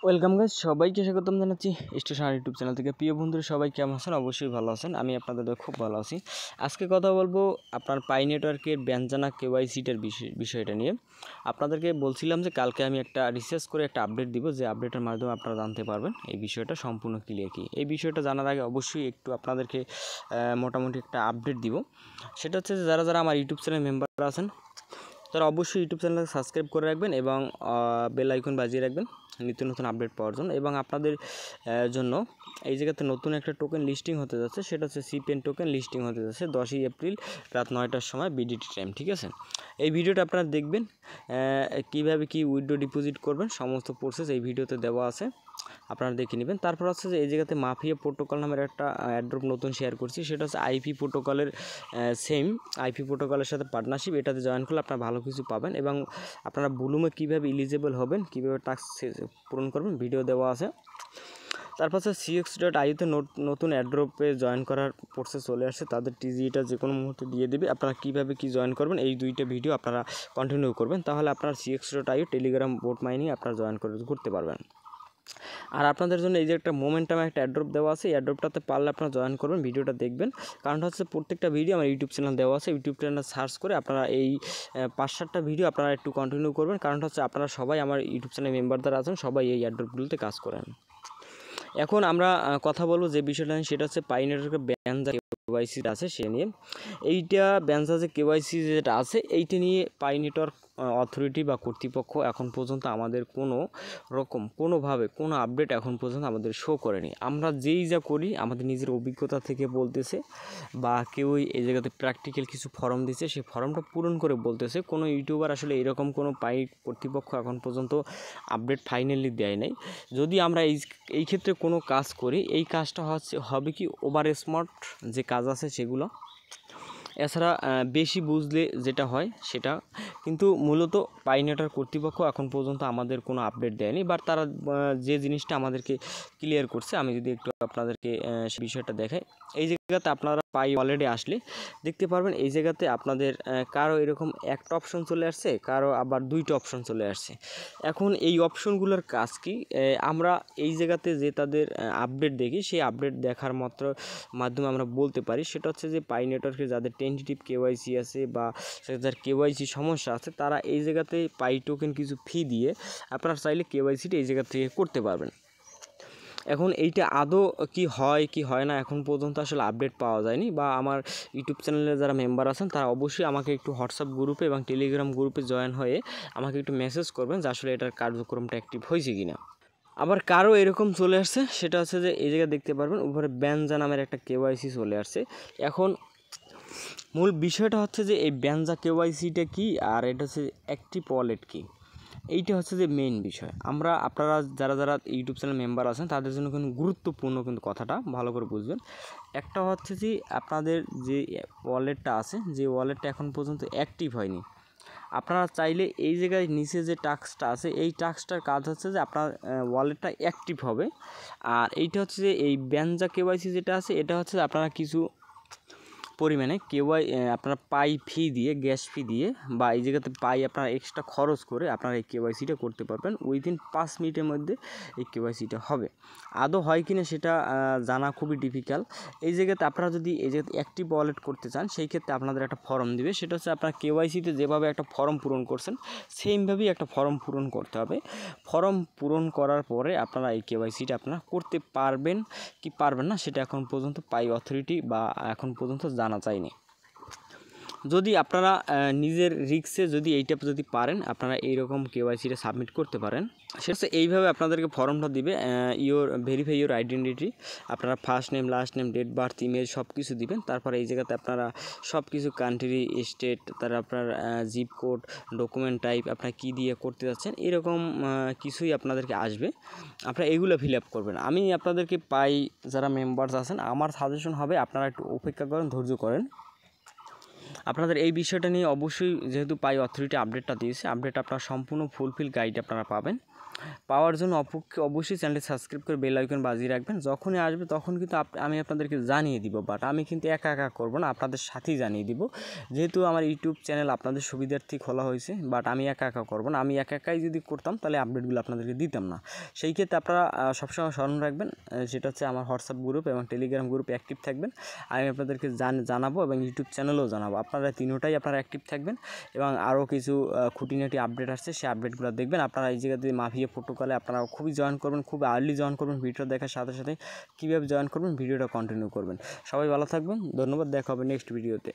Welcome guys, সবাইকে স্বাগতম জানাচ্ছি স্টেশন ইউটিউব চ্যানেল থেকে। প্রিয় বন্ধুরা, সবাই কেমন আছেন? অবশ্যই ভালো আছেন। আমি আপনাদের খুব ভালো আছি। আজকে কথা বলবো আপনার পাই নেটওয়ার্কের ব্যঞ্জনা কেওয়াইসিটার বিষয়টা নিয়ে। আপনাদেরকে বলছিলাম যে কালকে আমি একটা রিসার্চ করে একটা আপডেট দিব, যে আপডেটের মাধ্যমে আপনারা জানতে পারবেন এই বিষয়টা সম্পূর্ণ ক্লিয়ার কি। এই বিষয়টা জানার আগে অবশ্যই একটু আপনাদেরকে মোটামুটি একটা আপডেট দিব। সেটা হচ্ছে যে যারা আমার ইউটিউব চ্যানেল মেম্বার আছেন তারা অবশ্যই ইউটিউব চ্যানেলকে সাবস্ক্রাইব করে রাখবেন এবং বেল আইকন বাজিয়ে রাখবেন নিত্য নতুন আপডেট পাওয়ার জন্য। এবং আপনাদের জন্য এই জায়গাতে নতুন একটা টোকেন লিস্টিং হতে যাচ্ছে, সেটা হচ্ছে সিপেন টোকেন লিস্টিং হতে যাচ্ছে 10ই এপ্রিল রাত 9টার সময় বিডিটি টাইম, ঠিক আছে? এই ভিডিওটা আপনারা দেখবেন, কীভাবে কি উইথড্র ডিপোজিট করবেন সমস্ত প্রসেস এই ভিডিওতে দেওয়া আছে, আপনারা দেখে নেবেন। তারপর হচ্ছে যে এই জায়গাতে মাফিয়া প্রোটোকল নামের একটা অ্যাড্রপ নতুন শেয়ার করছি, সেটা হচ্ছে আইপি প্রোটোকলের সেম আইপি প্রোটোকলের সাথে পার্টনারশিপ। এটাতে জয়েন করলে আপনারা ভালো কিছু পাবেন এবং আপনারা ব্লুমে কীভাবে এলিজিবল হবেন, কীভাবে টাস্ক পূরণ করবেন ভিডিও দেওয়া আছে। তারপর হচ্ছে cx.io-তে নতুন অ্যাড্রপে জয়েন করার প্রসেস চলে আসছে, তাদের টিজিটা যে কোনো মুহূর্তে দিয়ে দেবে। আপনারা কীভাবে কি জয়েন করবেন এই দুইটা ভিডিও আপনারা কন্টিনিউ করবেন, তাহলে আপনার cx.io টেলিগ্রাম বোট মাইনিং আপনারা জয়েন করতে পারবেন। আর আপনাদের জন্য এই যে একটা মোমেন্টামে একটা অ্যাড্রপ দেওয়া আছে, এই অ্যাড্রপটাতে পারলে আপনারা জয়েন করবেন, ভিডিওটা দেখবেন। কারণটা হচ্ছে প্রত্যেকটা ভিডিও আমার ইউটিউব চ্যানেল দেওয়া আছে, ইউটিউব চ্যানেল সার্চ করে আপনারা এই 5-7টা ভিডিও আপনারা একটু কন্টিনিউ করবেন। কারণটা হচ্ছে আপনারা সবাই আমার ইউটিউব চ্যানেল মেম্বার যারা আছেন সবাই এই অ্যাড্রপগুলোতে কাজ করেন। এখন আমরা কথা বলবো যে বিষয়টা নিয়ে, সেটা হচ্ছে পাই নেটওয়ার্কের ব্যঞ্জা কেওয়াইসি আছে সে নিয়ে। এইটা ব্যঞ্জা যে কেওয়াইসি যেটা আছে এইটা নিয়ে পাই নেটওয়ার্ক অথরিটি বা কর্তৃপক্ষ এখন পর্যন্ত আমাদের কোনোভাবে কোনো আপডেট এখন পর্যন্ত আমাদের শো করেনি। আমরা যেই যা করি আমাদের নিজের অভিজ্ঞতা থেকে বলতেছে, বা কেউই এই জায়গাতে প্র্যাকটিক্যাল কিছু ফর্ম দিচ্ছে, সেই ফর্মটা পূরণ করে বলতেছে। কোনো ইউটিউবার আসলে এরকম কোনো পাই কর্তৃপক্ষ এখন পর্যন্ত আপডেট ফাইনালি দেয় নাই। যদি আমরা এই ক্ষেত্রে কোনো কাজ করি, এই কাজটা হবে কি ওভার স্মার্ট যে কাজ আছে সেগুলো, এছাড়া বেশি বুঝলে যেটা হয় সেটা। কিন্তু মূলত পাই নেটওয়ার্ক কর্তৃপক্ষ এখন পর্যন্ত আমাদের কোনো আপডেট দেয়নি, বাট তারা যে জিনিসটা আমাদেরকে ক্লিয়ার করছে, আমি যদি একটু আপনাদেরকে সে বিষয়টা দেখাই। এই জায়গাতে আপনারা পাই অলরেডি আসলে দেখতে পারবেন, এই জায়গাতে আপনাদের কারো এরকম একটা অপশন চলে আসছে, কারো আবার 2টা অপশন চলে আসছে। এখন এই অপশনগুলোর কাজ কি, আমরা এই জায়গাতে যে তাদের আপডেট দেখি, সেই আপডেট দেখার মাধ্যমে আমরা বলতে পারি, সেটা হচ্ছে যে পাই নেটওয়ার্কে যাদের টেন্টেটিভ কেওয়াইসি আছে বা যাদের কেওয়াইসি সমস্যা আছে, তারা এই জায়গাতে পাই টোকেন কিছু ফি দিয়ে আপনারা চাইলে কেওয়াইসিটা এই জায়গা থেকে করতে পারবেন। এখন এইটা আদৌ কি হয় না এখন পর্যন্ত আসলে আপডেট পাওয়া যায়নি, বা আমার ইউটিউব চ্যানেলে যারা মেম্বার আছেন তারা অবশ্যই আমাকে একটু হোয়াটসঅ্যাপ গ্রুপে এবং টেলিগ্রাম গ্রুপে জয়েন হয়ে আমাকে একটু মেসেজ করবেন যে আসলে এটার কার্যক্রমটা অ্যাক্টিভ হয়েছে কিনা। আবার কারো এরকম চলে আসছে, সেটা হচ্ছে যে এই জায়গায় দেখতে পারবেন উপরে ব্যঞ্জা নামের একটা কেওয়াইসি চলে আসছে। এখন মূল বিষয়টা হচ্ছে যে এই ব্যঞ্জা কেওয়াইসিটা কি, আর এটা হচ্ছে অ্যাক্টিভ ওয়ালেট কি, এইটা হচ্ছে যে মেইন বিষয়। আপনারা যারা ইউটিউব চ্যানেল মেম্বার আছেন তাদের জন্য কিন্তু গুরুত্বপূর্ণ, কিন্তু কথাটা ভালো করে বুঝবেন। একটা হচ্ছে যে আপনাদের যে ওয়ালেটটা আছে, যে ওয়ালেটটা এখন পর্যন্ত অ্যাক্টিভ হয়নি, আপনারা চাইলে এই জায়গায় নিচে যে টাস্কটা আছে, এই টাস্কটার কাজ হচ্ছে যে আপনার ওয়ালেটটা অ্যাক্টিভ হবে। আর এইটা হচ্ছে যে এই ব্যঞ্জা কেওয়াইসি যেটা আছে, এটা হচ্ছে আপনারা কিছু পরিমাণে আপনারা পাই ফি দিয়ে, গ্যাস ফি দিয়ে, বা এই জায়গাতে পাই আপনারা এক্সট্রা খরচ করে আপনারা এই কেওয়াইসিটা করতে পারবেন। উইদিন 5 মিনিটের মধ্যে এই কেওয়াইসিটা হবে। আদৌ হয় কিনা সেটা জানা খুবই ডিফিকাল্ট। এই জায়গাতে আপনারা যদি এই জায়গাতে অ্যাক্টিভ ওয়ালেট করতে চান, সেই ক্ষেত্রে আপনাদের একটা ফর্ম দিবে, সেটা হচ্ছে আপনার কেওয়াইসিতে যেভাবে একটা ফর্ম পূরণ করছেন সেমভাবেই একটা ফর্ম পূরণ করতে হবে। ফর্ম পূরণ করার পরে আপনারা এই কেওয়াইসিটা আপনারা করতে পারবেন কি পারবেন না সেটা এখন পর্যন্ত পাই অথরিটি বা এখন পর্যন্ত জানা যায়নি। যদি আপনারা নিজের রিস্কে যদি এইটা যদি পারেন, আপনারা এইরকম কেওয়াইসিটা সাবমিট করতে পারেন। সেটা এইভাবে আপনাদেরকে ফর্মটা দিবে, ভেরিফাই ইউর আইডেন্টিটি, আপনারা first name, last name, date birth, image সব কিছু দিবেন। তারপরে এই জায়গাতে আপনারা সব কিছু কান্ট্রি, স্টেট, তার আপনার জিপ কোড, ডকুমেন্ট টাইপ, আপনারা কী দিয়ে করতে যাচ্ছেন এরকম কিছুই আপনাদেরকে আসবে, আপনারা এগুলো ফিল আপ করবেন। আমি আপনাদেরকে পাই যারা মেম্বার্স আছেন, আমার সাজেশন হবে আপনারা একটু অপেক্ষা করেন, ধৈর্য করেন। আপনাদের এই বিষয়টা নিয়ে অবশ্যই, যেহেতু পাই অথরিটি আপডেটটা দিয়েছে, আপডেট আপনারা সম্পূর্ণ ফুলফিল গাইড আপনারা পাবেন। পাওয়ার জন্য অবশ্যই চ্যানেলটি সাবস্ক্রাইব করে বেল আইকন বাজিয়ে রাখবেন। যখনই আসবে তখন কিন্তু আমি আপনাদেরকে জানিয়ে দিব, বাট আমি কিন্তু একা একা করব না, আপনাদের সাথেই জানিয়ে দিব। যেহেতু আমার ইউটিউব চ্যানেল আপনাদের সুবিধার্থে খোলা হয়েছে, বাট আমি একা একা করব না। আমি একা একাই যদি করতাম তাহলে আপডেটগুলো আপনাদেরকে দিতাম না। সেই ক্ষেত্রে আপনারা সবসময় স্মরণ রাখবেন, সেটা হচ্ছে আমার হোয়াটসঅ্যাপ গ্রুপ এবং টেলিগ্রাম গ্রুপে অ্যাক্টিভ থাকবেন। আমি আপনাদেরকে জানাবো এবং ইউটিউব চ্যানেলেও জানাবো। আপনারা তিনোটাই আপনারা অ্যাক্টিভ থাকবেন এবং আরও কিছু খুঁটিনাটি আপডেট আসছে, সেই আপডেটগুলো দেখবেন। আপনারা এই জায়গাতে মাফিয়া প্রোটোকলে আপনারা খুবই জয়েন করবেন, খুব আর্লি জয়েন করবেন। ভিডিও দেখার সাথে সাথে কীভাবে জয়েন করবেন, ভিডিওটা কন্টিনিউ করবেন। সবাই ভালো থাকবেন, ধন্যবাদ, দেখা হবে নেক্সট ভিডিওতে।